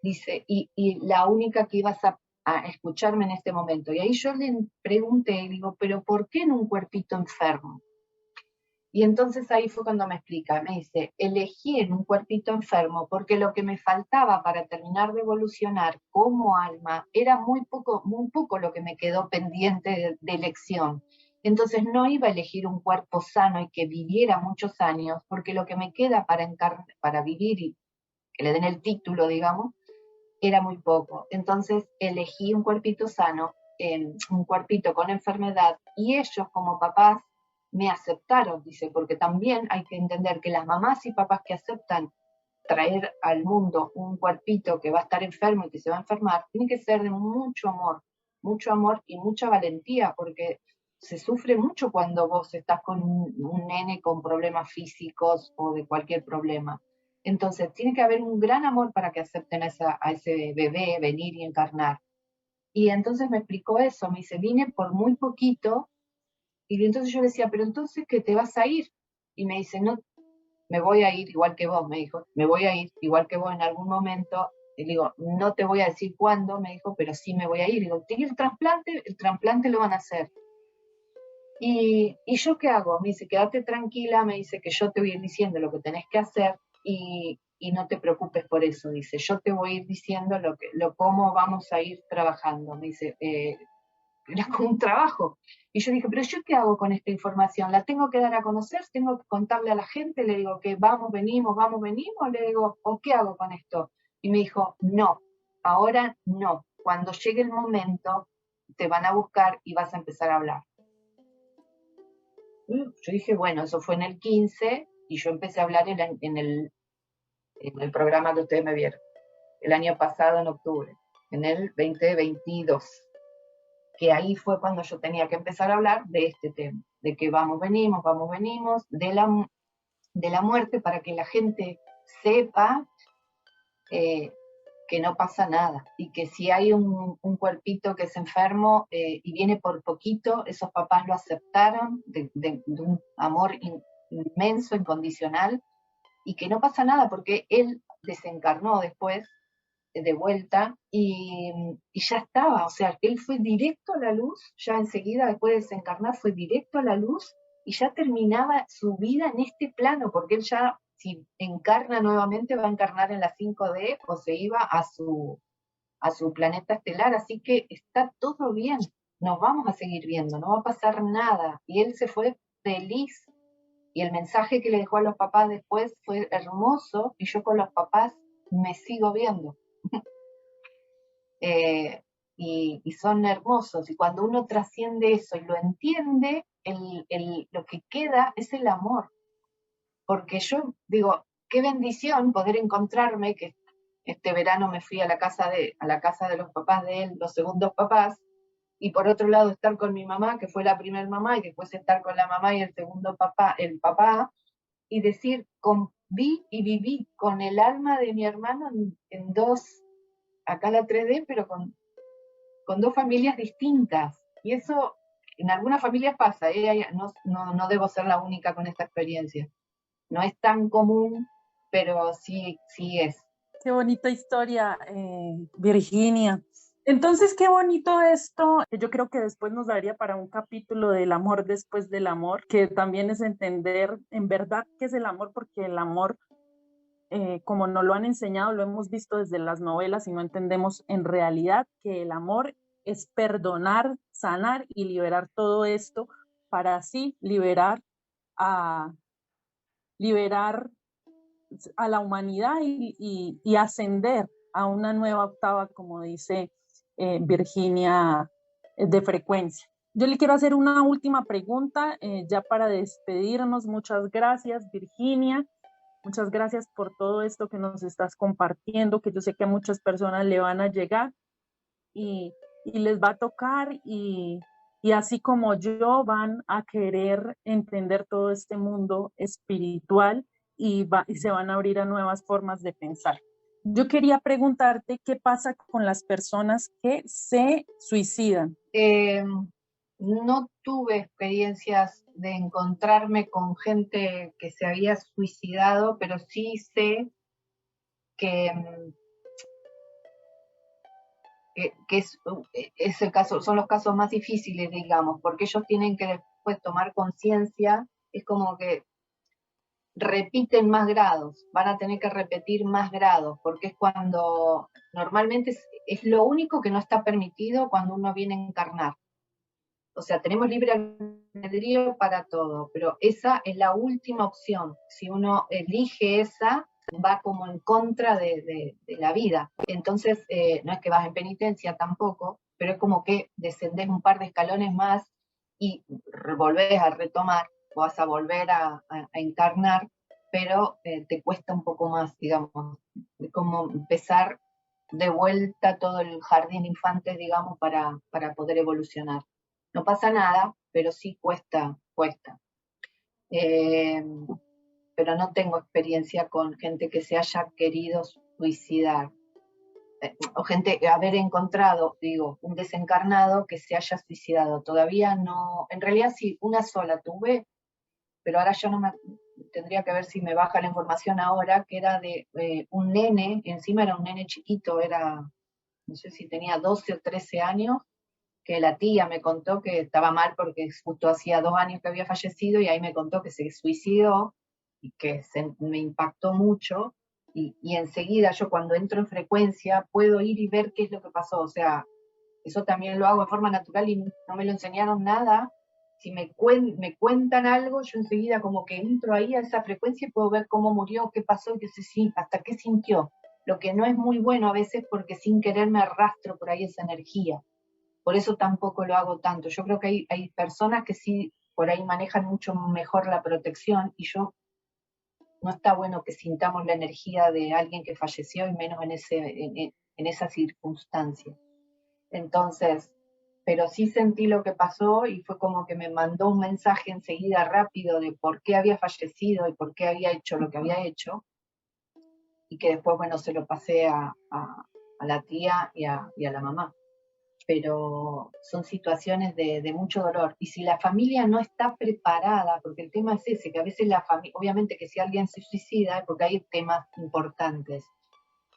Dice, y la única que ibas a escucharme en este momento. Y ahí yo le pregunté, digo, pero ¿por qué en un cuerpito enfermo? Y entonces ahí fue cuando me explica, me dice, elegí en un cuerpito enfermo porque lo que me faltaba para terminar de evolucionar como alma era muy poco lo que me quedó pendiente de elección. Entonces no iba a elegir un cuerpo sano y que viviera muchos años, porque lo que me queda para vivir y que le den el título, digamos, era muy poco. Entonces elegí un cuerpito sano, un cuerpito con enfermedad, y ellos como papás me aceptaron, dice, porque también hay que entender que las mamás y papás que aceptan traer al mundo un cuerpito que va a estar enfermo y que se va a enfermar, tiene que ser de mucho amor y mucha valentía, porque se sufre mucho cuando vos estás con un nene con problemas físicos o de cualquier problema. Entonces, tiene que haber un gran amor para que acepten a ese bebé venir y encarnar. Y entonces me explicó eso, me dice, vine por muy poquito, y entonces yo decía, pero entonces, ¿qué te vas a ir? Y me dice, no, me voy a ir igual que vos, me dijo, me voy a ir igual que vos en algún momento. Y le digo, no te voy a decir cuándo, me dijo, pero sí me voy a ir. Y digo, ¿tiene el trasplante lo van a hacer. ¿Y yo qué hago? Me dice, quédate tranquila, me dice que yo te voy a ir diciendo lo que tenés que hacer y no te preocupes por eso, dice, yo te voy a ir diciendo cómo vamos a ir trabajando. Me dice, era como un trabajo. Y yo dije, pero ¿yo qué hago con esta información? ¿La tengo que dar a conocer? ¿Tengo que contarle a la gente? Le digo que vamos, venimos? Le digo, ¿o qué hago con esto? Y me dijo, no, ahora no. Cuando llegue el momento, te van a buscar y vas a empezar a hablar. Yo dije, bueno, eso fue en el 15 y yo empecé a hablar en el programa que ustedes me vieron, el año pasado en octubre, en el 2022, que ahí fue cuando yo tenía que empezar a hablar de este tema, de que vamos, venimos, de la muerte, para que la gente sepa que no pasa nada y que si hay un cuerpito que es enfermo y viene por poquito, esos papás lo aceptaron de un amor inmenso, incondicional, y que no pasa nada porque él desencarnó después de vuelta y ya estaba, o sea, él fue directo a la luz, ya enseguida después de desencarnar fue directo a la luz y ya terminaba su vida en este plano, porque él ya, si encarna nuevamente, va a encarnar en la 5D o se iba a su planeta estelar, así que está todo bien, nos vamos a seguir viendo, no va a pasar nada. Y él se fue feliz, y el mensaje que le dejó a los papás después fue hermoso, y yo con los papás me sigo viendo. Y son hermosos, y cuando uno trasciende eso y lo entiende, lo que queda es el amor. Porque yo digo, qué bendición poder encontrarme, que este verano me fui a la casa de los papás de él, los segundos papás, y por otro lado estar con mi mamá, que fue la primer mamá, y después estar con la mamá y el segundo papá, el papá, y decir, vi y viví con el alma de mi hermano en dos, acá la 3D, pero con dos familias distintas. Y eso en algunas familias pasa, no debo ser la única con esta experiencia. No es tan común, pero sí es. Qué bonita historia, Virginia. Entonces, qué bonito esto. Yo creo que después nos daría para un capítulo del amor después del amor, que también es entender en verdad qué es el amor, porque el amor, como nos lo han enseñado, lo hemos visto desde las novelas y no entendemos en realidad que el amor es perdonar, sanar y liberar todo esto para así liberar a la humanidad y ascender a una nueva octava, como dice Virginia, de frecuencia. Yo le quiero hacer una última pregunta ya para despedirnos. Muchas gracias, Virginia. Muchas gracias por todo esto que nos estás compartiendo, que yo sé que a muchas personas le van a llegar y les va a tocar y así como yo van a querer entender todo este mundo espiritual y se van a abrir a nuevas formas de pensar. Yo quería preguntarte qué pasa con las personas que se suicidan. No tuve experiencias de encontrarme con gente que se había suicidado, pero sí sé que es el caso, son los casos más difíciles, digamos, porque ellos tienen que después tomar conciencia, es como que repiten más grados, van a tener que repetir más grados, porque es cuando normalmente es lo único que no está permitido cuando uno viene a encarnar. O sea, tenemos libre albedrío para todo, pero esa es la última opción. Si uno elige esa, va como en contra de la vida. Entonces, no es que vas en penitencia tampoco, pero es como que descendés un par de escalones más y volvés a retomar, vas a volver a encarnar, pero te cuesta un poco más, digamos, como empezar de vuelta todo el jardín infantes, digamos, para poder evolucionar. No pasa nada, pero sí cuesta. Pero no tengo experiencia con gente que se haya querido suicidar. O gente, haber encontrado, digo, un desencarnado que se haya suicidado. Todavía no, en realidad sí, una sola tuve, pero ahora yo no me, tendría que ver si me baja la información ahora, que era de un nene, encima era un nene chiquito, no sé si tenía 12 o 13 años, que la tía me contó que estaba mal porque justo hacía 2 años que había fallecido y ahí me contó que se suicidó y que me impactó mucho. Y enseguida yo cuando entro en frecuencia puedo ir y ver qué es lo que pasó. O sea, eso también lo hago de forma natural y no me lo enseñaron nada. Si me cuentan algo, yo enseguida como que entro ahí a esa frecuencia y puedo ver cómo murió, qué pasó, hasta qué sintió. Lo que no es muy bueno a veces porque sin querer me arrastro por ahí esa energía. Por eso tampoco lo hago tanto. Yo creo que hay personas que sí por ahí manejan mucho mejor la protección y yo no está bueno que sintamos la energía de alguien que falleció y menos en esa circunstancia. Entonces, pero sí sentí lo que pasó y fue como que me mandó un mensaje enseguida rápido de por qué había fallecido y por qué había hecho lo que había hecho y que después, bueno, se lo pasé a la tía y a la mamá. Pero son situaciones de mucho dolor. Y si la familia no está preparada, porque el tema es ese, que a veces la familia, obviamente que si alguien se suicida, porque hay temas importantes.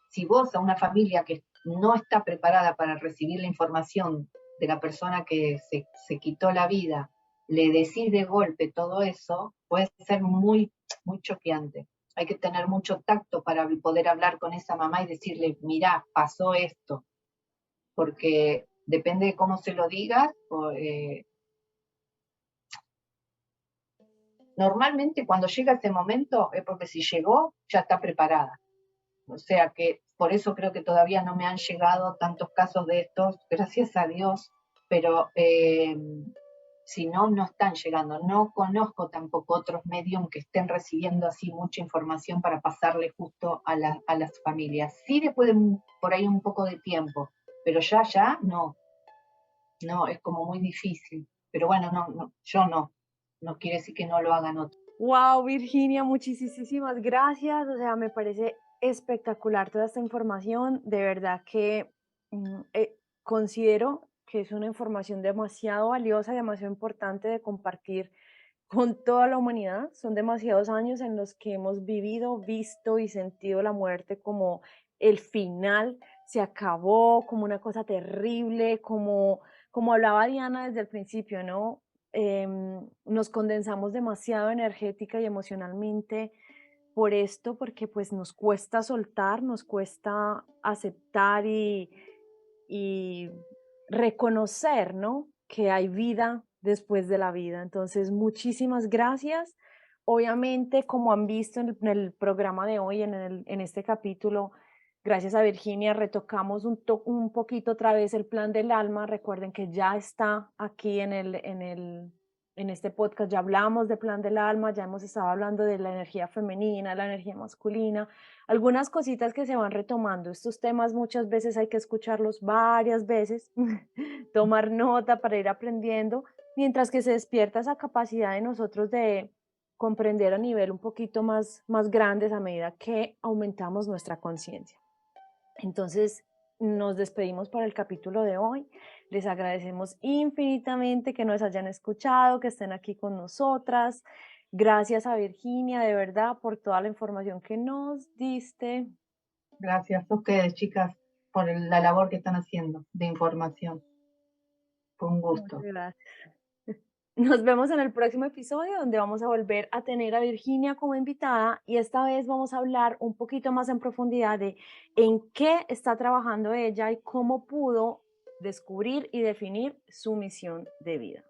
Si vos a una familia que no está preparada para recibir la información de la persona que se quitó la vida, le decís de golpe todo eso, puede ser muy, muy choqueante. Hay que tener mucho tacto para poder hablar con esa mamá y decirle, mirá, pasó esto, porque depende de cómo se lo digas, normalmente cuando llega ese momento es porque si llegó, ya está preparada. O sea que por eso creo que todavía no me han llegado tantos casos de estos, gracias a Dios, pero si no, no están llegando. No conozco tampoco otros medios que estén recibiendo así mucha información para pasarle justo a las familias. Sí después de por ahí un poco de tiempo, pero ya, no. No, es como muy difícil. Pero bueno, no, yo no. No quiere decir que no lo hagan otros. Wow, Virginia, muchísimas gracias. O sea, me parece espectacular toda esta información. De verdad que considero que es una información demasiado valiosa, demasiado importante de compartir con toda la humanidad. Son demasiados años en los que hemos vivido, visto y sentido la muerte como el final, se acabó, como una cosa terrible, como hablaba Diana desde el principio, ¿no? Nos condensamos demasiado energética y emocionalmente por esto, porque pues nos cuesta soltar, nos cuesta aceptar y reconocer, ¿no? Que hay vida después de la vida. Entonces, muchísimas gracias. Obviamente, como han visto en el programa de hoy, en este capítulo, gracias a Virginia, retocamos un poquito otra vez el plan del alma. Recuerden que ya está aquí en este podcast, ya hablamos de plan del alma, ya hemos estado hablando de la energía femenina, la energía masculina, algunas cositas que se van retomando. Estos temas muchas veces hay que escucharlos varias veces, tomar nota para ir aprendiendo, mientras que se despierta esa capacidad de nosotros de comprender a nivel un poquito más grandes a medida que aumentamos nuestra conciencia. Entonces, nos despedimos por el capítulo de hoy. Les agradecemos infinitamente que nos hayan escuchado, que estén aquí con nosotras. Gracias a Virginia, de verdad, por toda la información que nos diste. Gracias a ustedes, chicas, por la labor que están haciendo de información. Fue un gusto. Muchas gracias. Nos vemos en el próximo episodio donde vamos a volver a tener a Virginia como invitada y esta vez vamos a hablar un poquito más en profundidad de en qué está trabajando ella y cómo pudo descubrir y definir su misión de vida.